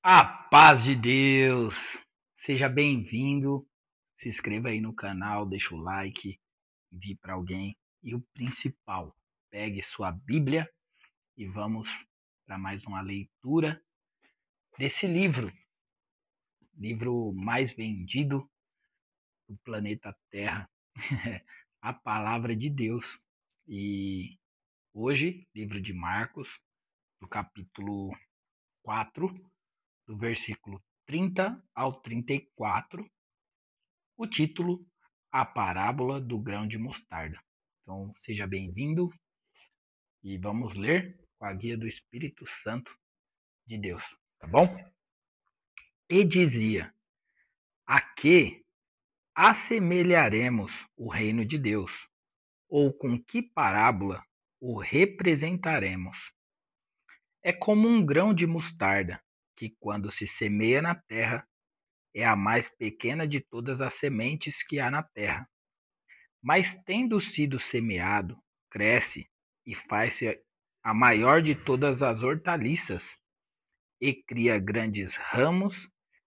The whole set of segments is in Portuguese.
A paz de Deus! Seja bem-vindo. Se inscreva aí no canal, deixa o like, envie para alguém. E o principal, pegue sua Bíblia e vamos para mais uma leitura desse livro mais vendido do planeta Terra, a Palavra de Deus. E hoje, livro de Marcos, do capítulo 4, do versículo 30 ao 34. O título, A Parábola do Grão de Mostarda. Então, seja bem-vindo e vamos ler com a guia do Espírito Santo de Deus, tá bom? E dizia: A que assemelharemos o reino de Deus? Ou com que parábola o representaremos? É como um grão de mostarda, que quando se semeia na terra, é a mais pequena de todas as sementes que há na terra. Mas tendo sido semeado, cresce e faz-se a maior de todas as hortaliças, e cria grandes ramos,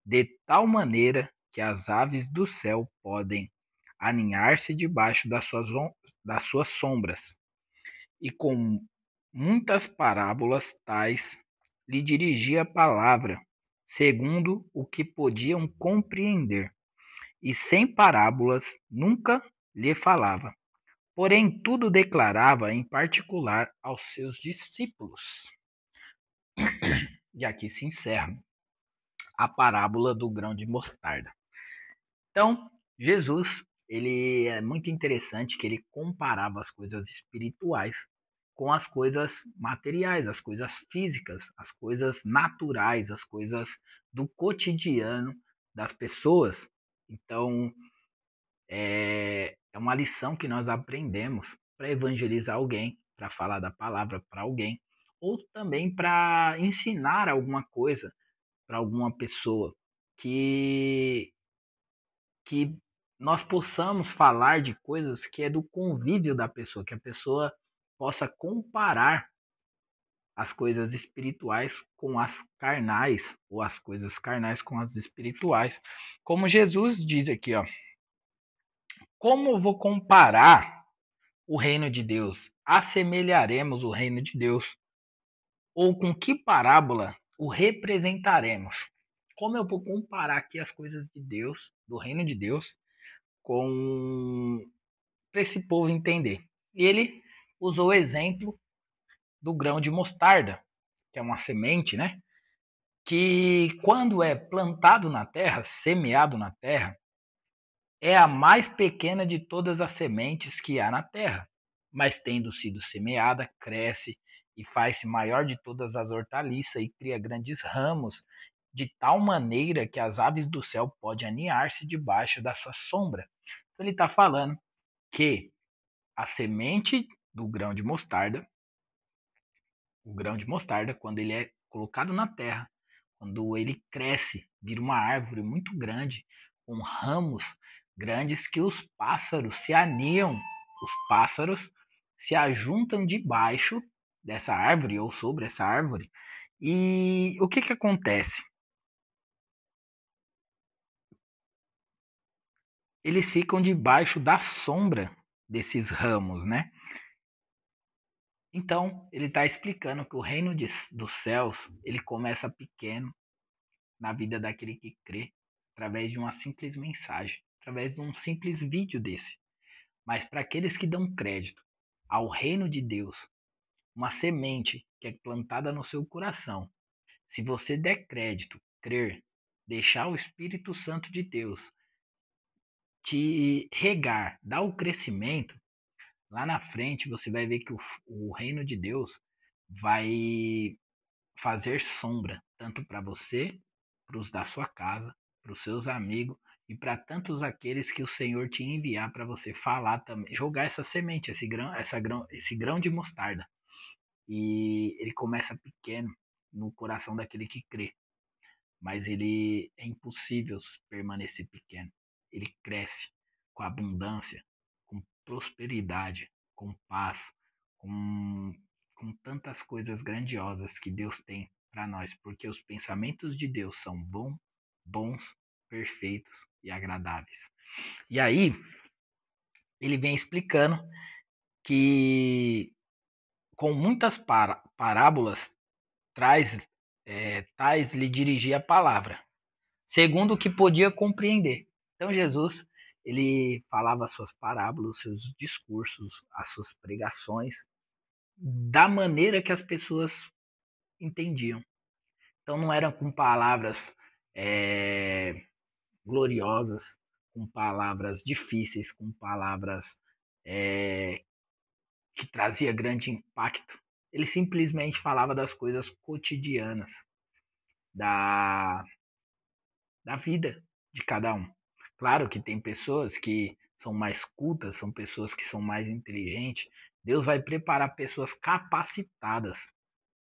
de tal maneira que as aves do céu podem aninhar-se debaixo das suas sombras. E com muitas parábolas tais lhe dirigia a palavra, segundo o que podiam compreender. E sem parábolas nunca lhe falava, porém tudo declarava em particular aos seus discípulos. E aqui se encerra a parábola do grão de mostarda. Então, Jesus, ele é muito interessante que ele comparava as coisas espirituais com as coisas materiais, as coisas físicas, as coisas naturais, as coisas do cotidiano das pessoas. Então, é uma lição que nós aprendemos para evangelizar alguém, para falar da palavra para alguém, ou também para ensinar alguma coisa para alguma pessoa que, que nós possamos falar de coisas que é do convívio da pessoa, que a pessoa possa comparar as coisas espirituais com as carnais, ou as coisas carnais com as espirituais. Como Jesus diz aqui, ó, como eu vou comparar o reino de Deus? Assemelharemos o reino de Deus? Ou com que parábola o representaremos? Como eu vou comparar aqui as coisas de Deus, do reino de Deus, com para esse povo entender? E ele usou o exemplo do grão de mostarda, que é uma semente, né? Que quando é plantado na terra, semeado na terra, é a mais pequena de todas as sementes que há na terra, mas tendo sido semeada, cresce e faz-se maior de todas as hortaliças e cria grandes ramos, de tal maneira que as aves do céu podem aninhar-se debaixo da sua sombra. Então ele está falando que a semente do grão de mostarda, o grão de mostarda, quando ele é colocado na terra, quando ele cresce, vira uma árvore muito grande, com ramos grandes que os pássaros se aninham, os pássaros se ajuntam debaixo dessa árvore ou sobre essa árvore. E o que acontece? Eles ficam debaixo da sombra desses ramos, né? Então, ele está explicando que o reino dos céus, ele começa pequeno na vida daquele que crê, através de uma simples mensagem, através de um simples vídeo desse. Mas para aqueles que dão crédito ao reino de Deus, uma semente que é plantada no seu coração, se você der crédito, crer, deixar o Espírito Santo de Deus te regar, dar o crescimento, lá na frente você vai ver que o reino de Deus vai fazer sombra, tanto para você, para os da sua casa, para os seus amigos e para tantos aqueles que o Senhor te enviar para você falar também, jogar essa semente, esse grão de mostarda. E ele começa pequeno no coração daquele que crê, mas ele é impossível permanecer pequeno. Ele cresce com abundância, com prosperidade, com paz, com tantas coisas grandiosas que Deus tem para nós, porque os pensamentos de Deus são bons, perfeitos e agradáveis. E aí, ele vem explicando que com muitas parábolas tais lhe dirigia a palavra, segundo o que podia compreender. Então Jesus, ele falava as suas parábolas, os seus discursos, as suas pregações, da maneira que as pessoas entendiam. Então não eram com palavras gloriosas, com palavras difíceis, com palavras que trazia grande impacto. Ele simplesmente falava das coisas cotidianas, da, da vida de cada um. Claro que tem pessoas que são mais cultas, são pessoas que são mais inteligentes. Deus vai preparar pessoas capacitadas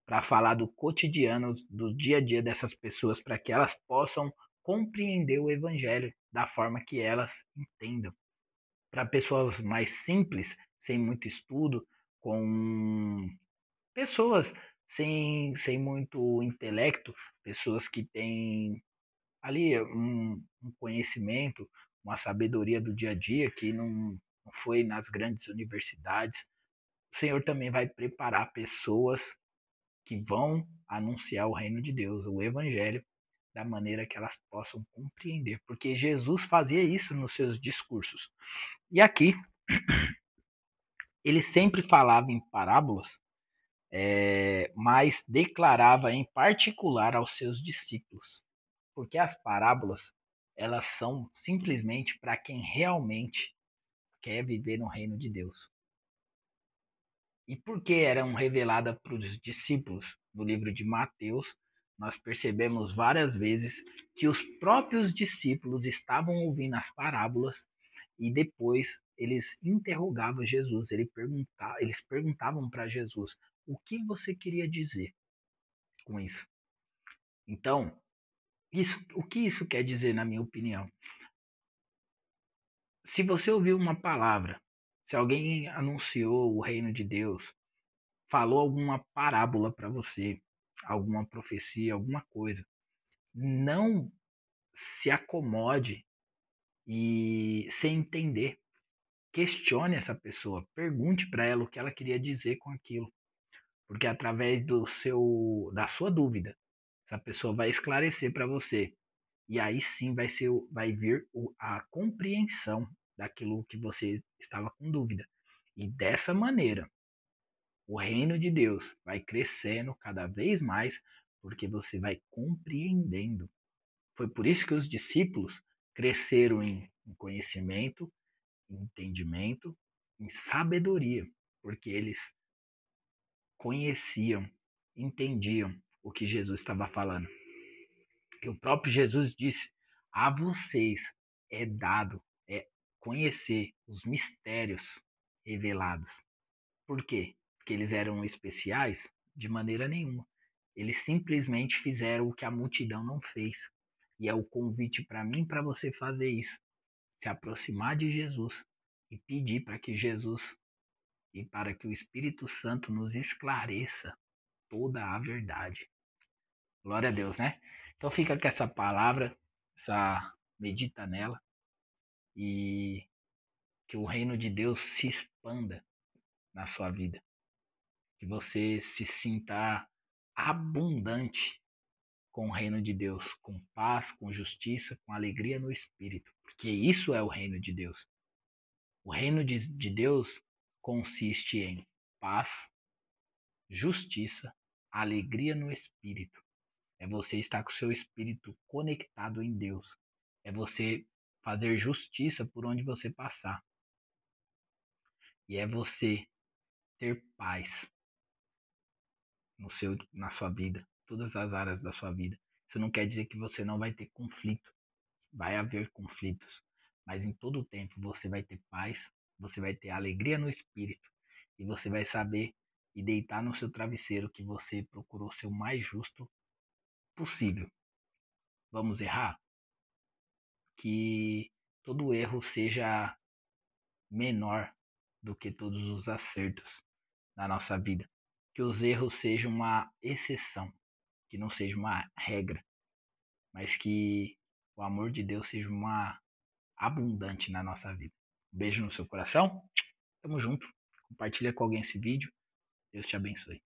para falar do cotidiano, do dia a dia dessas pessoas, para que elas possam compreender o evangelho da forma que elas entendam. Para pessoas mais simples, sem muito estudo, com pessoas sem muito intelecto, pessoas que têm ali um conhecimento, uma sabedoria do dia a dia que não foi nas grandes universidades. O Senhor também vai preparar pessoas que vão anunciar o reino de Deus, o evangelho, da maneira que elas possam compreender, porque Jesus fazia isso nos seus discursos. E aqui, ele sempre falava em parábolas, mas declarava em particular aos seus discípulos, porque as parábolas, elas são simplesmente para quem realmente quer viver no reino de Deus. E por que eram reveladas para os discípulos? No livro de Mateus, nós percebemos várias vezes que os próprios discípulos estavam ouvindo as parábolas e depois eles interrogavam Jesus, eles perguntavam para Jesus: o que você queria dizer com isso? Então, o que isso quer dizer, na minha opinião? Se você ouviu uma palavra, se alguém anunciou o reino de Deus, falou alguma parábola para você, alguma profecia, alguma coisa, não se acomode e sem entender. Questione essa pessoa, pergunte para ela o que ela queria dizer com aquilo, porque através da sua dúvida, essa pessoa vai esclarecer para você. E aí sim vai vir a compreensão daquilo que você estava com dúvida. E dessa maneira, o reino de Deus vai crescendo cada vez mais, porque você vai compreendendo. Foi por isso que os discípulos cresceram em conhecimento, em entendimento, em sabedoria, porque eles conheciam, entendiam o que Jesus estava falando. E o próprio Jesus disse: a vocês é dado conhecer os mistérios revelados. Por quê? Porque eles eram especiais? De maneira nenhuma. Eles simplesmente fizeram o que a multidão não fez. E é o convite para mim e para você fazer isso. Se aproximar de Jesus e pedir para que Jesus e para que o Espírito Santo nos esclareça toda a verdade. Glória a Deus, né? Então fica com essa palavra, medita nela e que o reino de Deus se expanda na sua vida. Que você se sinta abundante com o reino de Deus, com paz, com justiça, com alegria no espírito, porque isso é o reino de Deus. O reino de Deus consiste em paz, justiça, alegria no espírito. É você estar com o seu espírito conectado em Deus. É você fazer justiça por onde você passar. E é você ter paz na sua vida, todas as áreas da sua vida. Isso não quer dizer que você não vai ter conflito. Vai haver conflitos, mas em todo o tempo você vai ter paz, você vai ter alegria no espírito e você vai saber e deitar no seu travesseiro que você procurou ser o mais justo possível. Vamos errar? Que todo erro seja menor do que todos os acertos na nossa vida. Que os erros sejam uma exceção. que não seja uma regra, mas que o amor de Deus seja uma abundante na nossa vida. Um beijo no seu coração. Tamo junto. Compartilha com alguém esse vídeo. Deus te abençoe.